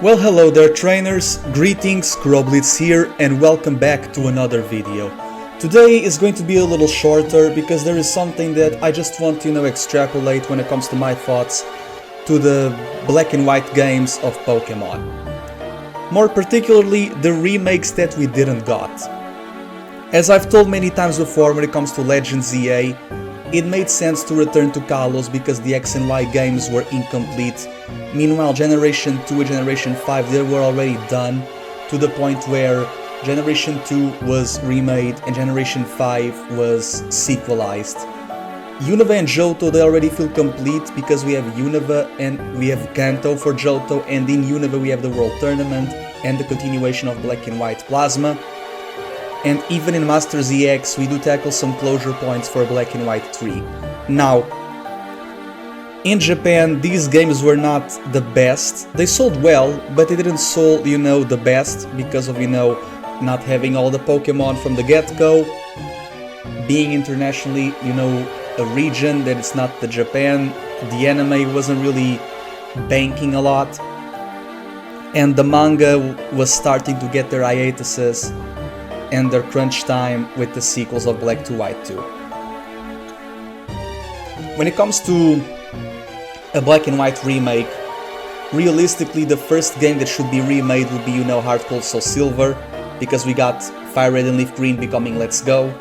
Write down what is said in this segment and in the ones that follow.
Well, hello there trainers, greetings, Kroblitz here, and welcome back to another video. Today is going to be a little shorter because there is something that I just want to extrapolate when it comes to my thoughts to the black and white games of Pokémon. More particularly, the remakes that we didn't got. As I've told many times before, when it comes to Legends EA, it made sense to return to Kalos because the X and Y games were incomplete. Meanwhile, Generation 2 and Generation 5, they were already done, to the point where Generation 2 was remade and Generation 5 was sequelized. Unova and Johto, they already feel complete because we have Unova and we have Kanto for Johto, and in Unova we have the World Tournament and the continuation of Black and White Plasma. And even in Masters EX we do tackle some closure points for Black and White 3. Now, in Japan these games were not the best. They sold well, but they didn't sell, the best because of, not having all the Pokemon from the get-go. Being internationally, a region that is not the Japan, the anime wasn't really banking a lot. And the manga was starting to get their hiatuses and their crunch time with the sequels of Black to White 2. When it comes to a Black and White remake, realistically the first game that should be remade would be, Heart Gold Soul Silver, because we got Fire Red and Leaf Green becoming Let's Go.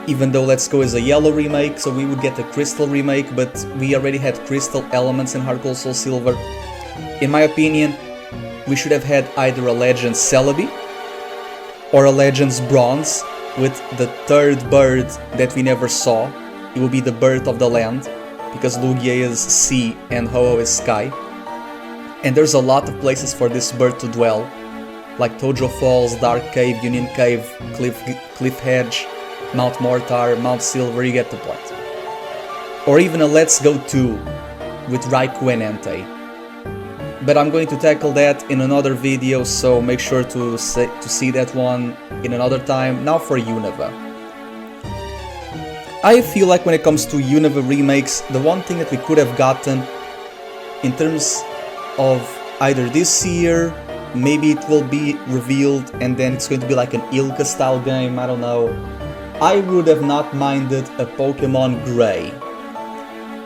Even though Let's Go is a yellow remake, so we would get a Crystal remake, but we already had Crystal elements in Heart Gold Soul Silver. In my opinion, we should have had either a Legends Celebi or a Legends Bronze with the third bird that we never saw. It will be the bird of the land, because Lugia is sea and Ho-Oh is sky. And there's a lot of places for this bird to dwell, like Tojo Falls, Dark Cave, Union Cave, Cliff Hedge, Mount Mortar, Mount Silver, you get the point. Or even a Let's Go 2 with Raikou and Entei. But I'm going to tackle that in another video, so make sure to see that one in another time. Now for Unova. I feel like when it comes to Unova remakes, the one thing that we could have gotten in terms of either this year, maybe it will be revealed and then it's going to be like an Ilka style game, I don't know. I would have not minded a Pokémon Grey.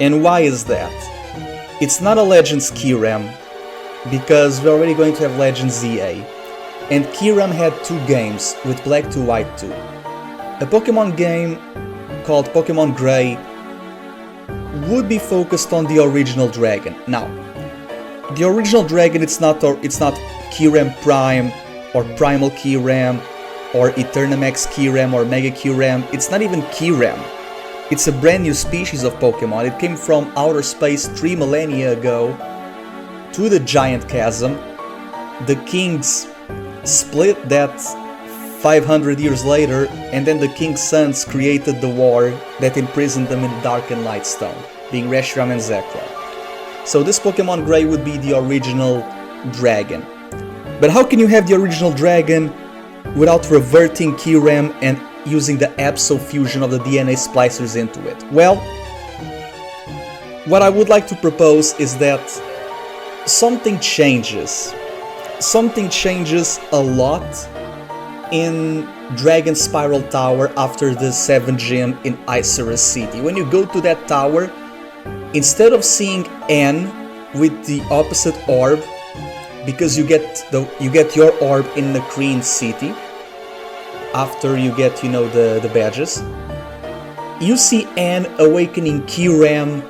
And why is that? It's not a Legends Kyurem, because we're already going to have Legends EA. And Kyurem had two games with Black to White 2. A Pokemon game called Pokemon Grey would be focused on the original dragon. Now, the original dragon, it's not Kyurem Prime or Primal Kyurem or Eternamax Kyurem or Mega Kyurem. It's not even Kyurem. It's a brand new species of Pokemon. It came from outer space 3 millennia ago to the Giant Chasm. The kings split that 500 years later, and then the King's Sons created the war that imprisoned them in Dark and Light Stone, being Reshiram and Zekrom. So this Pokemon Grey would be the original dragon. But how can you have the original dragon without reverting Kyurem and using the Absol fusion of the DNA splicers into it? Well, what I would like to propose is that something changes. Something changes a lot in Dragon Spiral Tower after the 7th gym in Isurus City. When you go to that tower, instead of seeing N with the opposite orb, because you get your orb in the Kreen City after you get the badges, you see N awakening Kyurem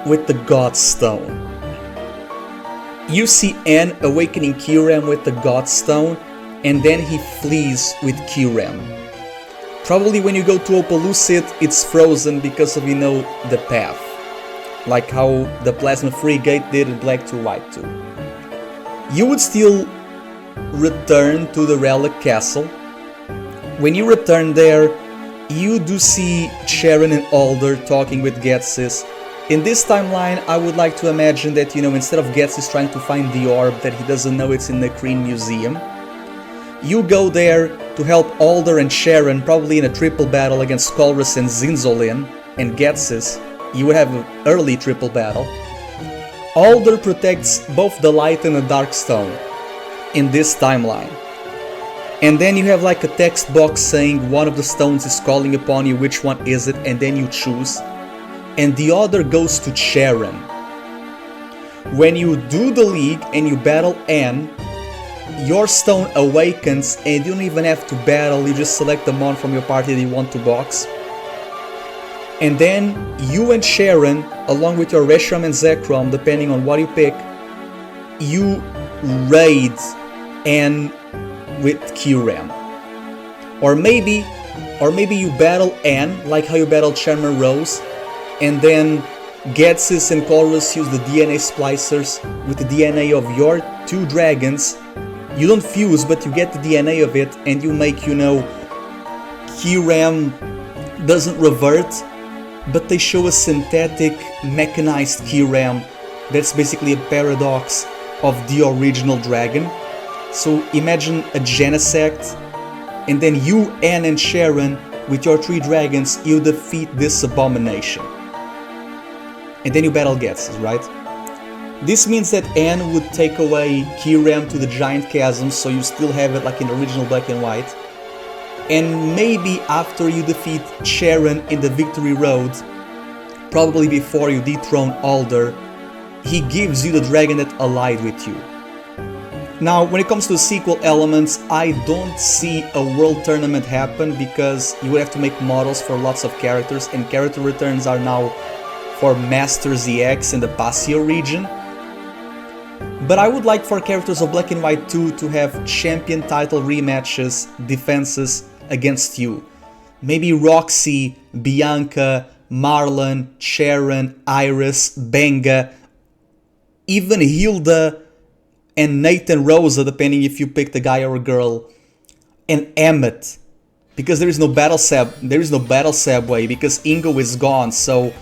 with the God Stone. You see N awakening Kyurem with the God Stone, and then he flees with Kyurem. Probably when you go to Opalucid, it's frozen because of, the path. Like how the Plasma Frigate did in Black to White 2. You would still return to the Relic Castle. When you return there, you do see Sharon and Alder talking with Ghetsis. In this timeline, I would like to imagine that, instead of Ghetsis trying to find the orb that he doesn't know it's in the Kreen Museum, you go there to help Alder and Sharon, probably in a triple battle against Colress and Zinzolin and Ghetsis. You would have an early triple battle. Alder protects both the light and the dark stone in this timeline. And then you have like a text box saying one of the stones is calling upon you, which one is it, and then you choose. And the other goes to Sharon. When you do the league and you battle Anne, your stone awakens and you don't even have to battle, you just select the mon from your party that you want to box. And then you and Sharon, along with your Reshiram and Zekrom, depending on what you pick, you raid Anne with Kyurem. Or maybe you battle Anne, like how you battled Charmer Rose, and then Getsis and Chorus use the DNA splicers with the DNA of your two dragons. You don't fuse, but you get the DNA of it, and you make, Kyurem doesn't revert, but they show a synthetic, mechanized Kyurem that's basically a paradox of the original dragon. So imagine a Genesect, and then you, Anne and Sharon, with your 3 dragons, you defeat this abomination. And then you battle Getsis, right? This means that Anne would take away Kyurem to the Giant Chasm, so you still have it like in the original Black and White. And maybe after you defeat Sharon in the Victory Road, probably before you dethrone Alder, he gives you the dragon that allied with you. Now, when it comes to sequel elements, I don't see a world tournament happen because you would have to make models for lots of characters, and character returns are now for Master ZX in the Pasio region. But I would like for characters of Black and White 2 to have champion title rematches, defenses against you. Maybe Roxy, Bianca, Marlon, Sharon, Iris, Benga, even Hilda and Nathan Rosa, depending if you picked a guy or a girl, and Emmet, because there is no battle subway because Ingo is gone. So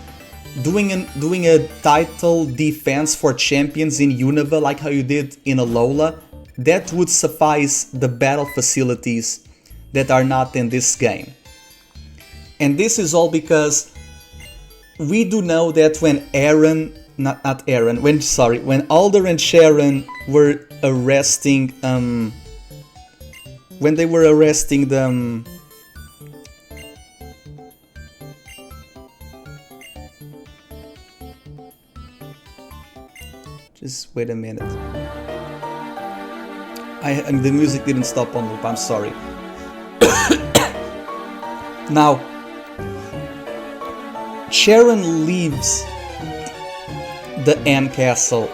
doing a title defense for champions in Unova, like how you did in Alola, that would suffice the battle facilities that are not in this game. And this is all because we do know that when when Alder and Sharon were arresting, when they were arresting them, just wait a minute. The music didn't stop on loop, I'm sorry. Now, Sharon leaves the Anne Castle,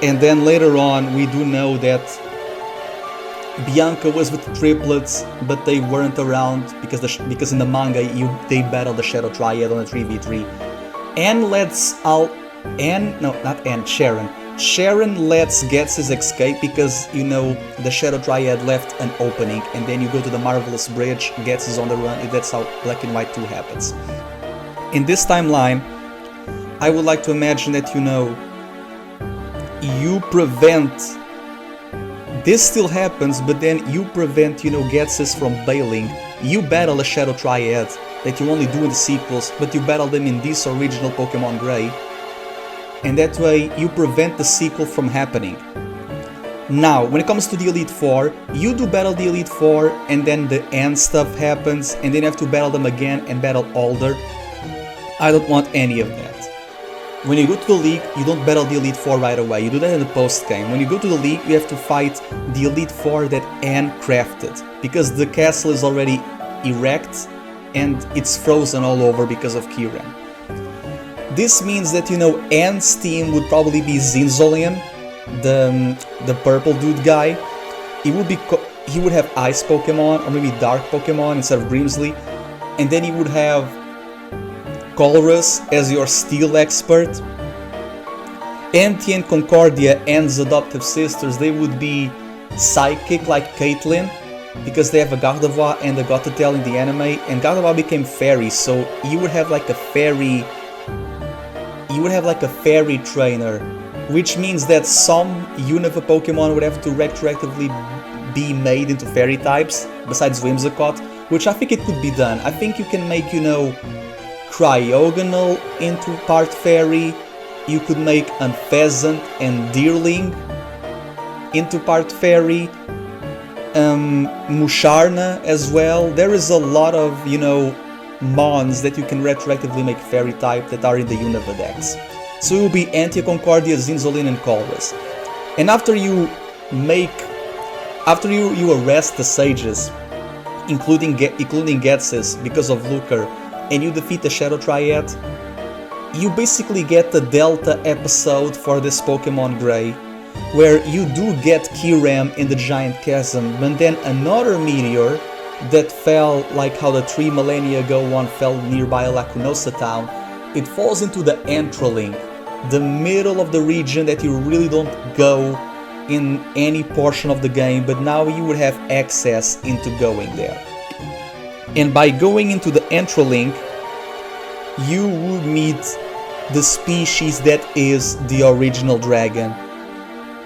and then later on we do know that Bianca was with the triplets, but they weren't around because in the manga they battled the Shadow Triad on a 3v3. Sharon lets Getsis escape because, the Shadow Triad left an opening, and then you go to the Marvelous Bridge, Getsis on the run, and that's how Black and White 2 happens. In this timeline, I would like to imagine that, you prevent... This still happens, but then you prevent, Getsis from bailing. You battle a Shadow Triad that you only do in the sequels, but you battle them in this original Pokemon Gray. And that way you prevent the sequel from happening. Now, when it comes to the Elite Four, you do battle the Elite Four, and then the end stuff happens, and then you have to battle them again and battle Alder. I don't want any of that. When you go to the League, you don't battle the Elite Four right away, you do that in the post-game. When you go to the League, you have to fight the Elite Four that Anne crafted, because the castle is already erect, and it's frozen all over because of Kyurem. This means that, Anne's team would probably be Zinzolian, the purple dude guy. He would have ice Pokemon, or maybe dark Pokemon instead of Grimsley. And then he would have Colrus as your steel expert. Empty and Concordia, Anne's adoptive sisters, they would be psychic like Caitlyn, because they have a Gardevoir and a Gothitelle in the anime, and Gardevoir became fairy, so you would have like a fairy trainer, which means that some Unova Pokemon would have to retroactively be made into fairy types, besides Whimsicott, which I think it could be done. I think you can make, Cryogonal into part fairy, You could make a pheasant and deerling into part fairy, Musharna as well. There is a lot of, mons that you can retroactively make fairy type that are in the Unova decks. So it will be Antia, Concordia, Zinzolin and Colress. And after you arrest the sages, including Ghetsis because of Lucre, and you defeat the Shadow Triad, you basically get the Delta episode for this Pokemon Grey, where you do get Kyurem in the Giant Chasm, but then another meteor that fell like how the 3 millennia ago one fell nearby Lacunosa town. It falls into the Entralink, the middle of the region that you really don't go in any portion of the game, but now you would have access into going there. And by going into the Entralink, you would meet the species that is the original dragon.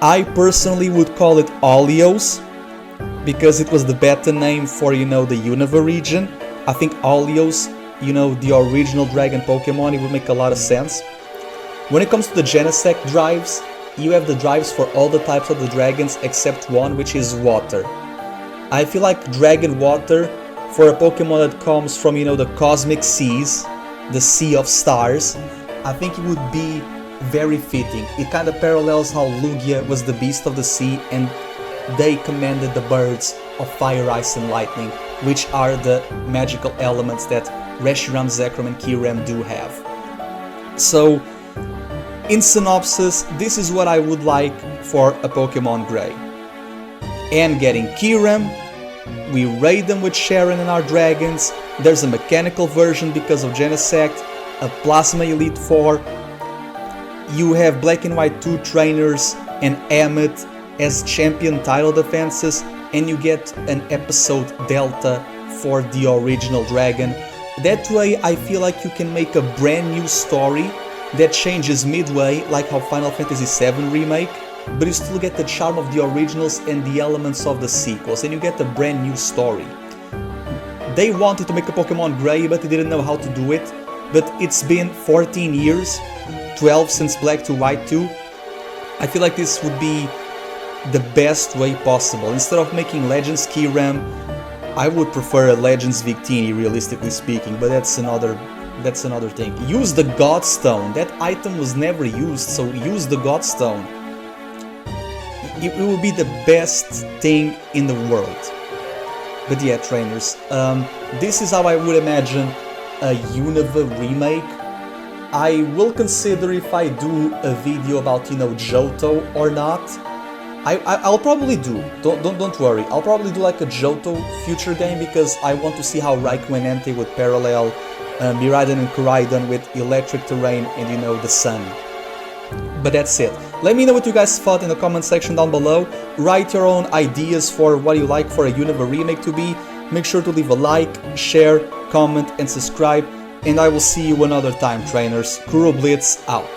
I personally would call it Olios, because it was the beta name for, the Unova region. I think Olios, the original dragon Pokemon, it would make a lot of sense. When it comes to the Genesect drives, you have the drives for all the types of the dragons except one, which is water. I feel like Dragon Water, for a Pokemon that comes from, the Cosmic Seas, the Sea of Stars, I think it would be very fitting. It kind of parallels how Lugia was the beast of the sea and they commanded the birds of fire, ice and lightning, which are the magical elements that Reshiram, Zekrom and Kyurem do have. So, in synopsis, this is what I would like for a Pokemon Grey. And getting Kyurem, we raid them with Sharon and our dragons, there's a mechanical version because of Genesect, a Plasma Elite Four, you have Black and White 2 trainers and Amit as champion title defenses, and you get an episode Delta for the original dragon. That way I feel like you can make a brand new story that changes midway, like how Final Fantasy VII Remake, but you still get the charm of the originals and the elements of the sequels, and you get a brand new story. They wanted to make a Pokemon Grey, but they didn't know how to do it, but it's been 14 years, 12 since Black to White 2. I feel like this would be the best way possible. Instead of making Legends Kyurem, I would prefer a Legends Victini, realistically speaking, but that's another thing. Use the Godstone. That item was never used, so use the Godstone. It will be the best thing in the world. But yeah, trainers, this is how I would imagine a Unova remake. I will consider if I do a video about, Johto or not. I'll probably do. Don't worry. I'll probably do like a Johto future game because I want to see how Raikou and Entei would parallel Miraidon and Koraidon with electric terrain and the sun. But that's it. Let me know what you guys thought in the comment section down below. Write your own ideas for what you like for a Unova remake to be. Make sure to leave a like, share, comment and subscribe. And I will see you another time, trainers. Kuro Blitz out.